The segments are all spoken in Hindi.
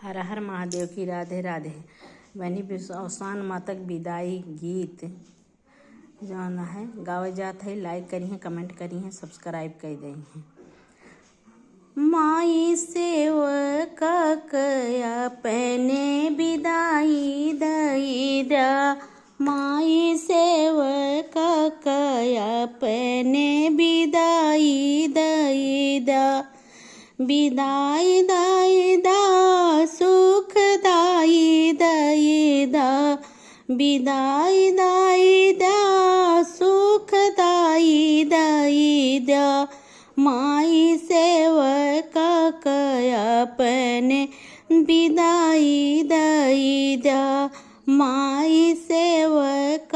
हर हर महादेव की राधे राधे। बनी अवसान मातक विदाई गीत जौन है गावे जात है। लाइक करी हैं, कमेंट करी हैं, सब्सक्राइब कर दी हैं। माई सेवक अपने विदाई दईदा, माई सेवक अपने विदाई दईदा, विदाई दईदा सुखदाई दईदा, विदाई दईदा सुखदाई दईदा, माई सेवक अपने विदाई दईदा, माई सेवक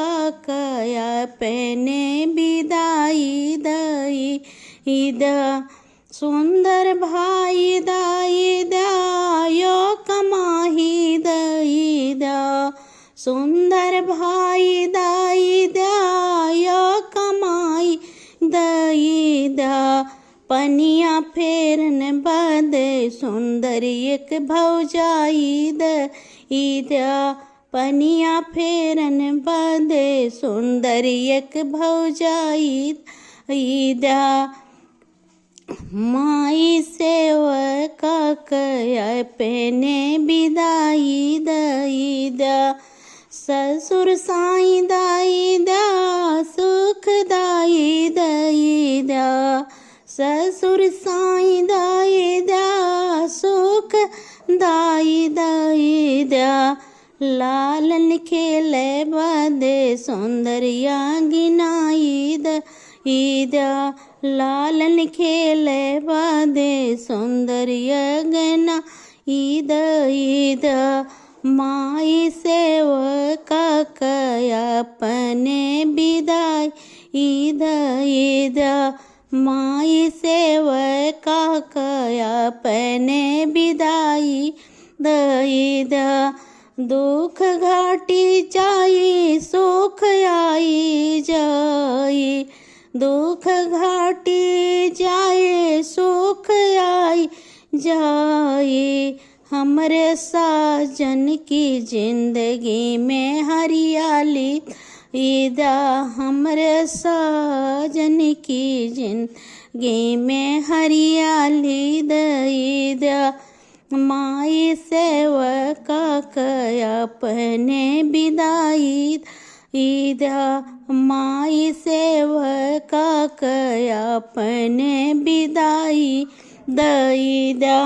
अपने विदाई दईदा। सुंदर भाई दईदा यो कमाही दईदा, सुंदर भाई दईदा यो कमाई दईदा, पनिया फेरन बदे सुंदर एक भौजाई दईदा, पनिया फेरन बदे सुंदर एक भौजाई दईदा, माई सेवक अपने विदाई दईदा, ससुर साईं दईदा सुखदाई दईदा, ससुर साईं दईदा सुखदाई दईदा, लालन खेले बदे सौंदर्या गिनाई दईदा, लालन खेले बदे सौंदर्य गिनाई दईदा, माई सेवक अपने विदाई दईदा, माई सेवक अपने विदाई दईदा, दुख घाटी जाई सुख आई जाई, दुख घाटी जाए सुख आई जाए, हमरे साजन की जिंदगी में हरियाली ईदा, हमरे साजन की जिंदगी में हरियाली दईदा, माई सेवक अपने विदाई दईदा, माई सेवक अपने विदाई दईदा।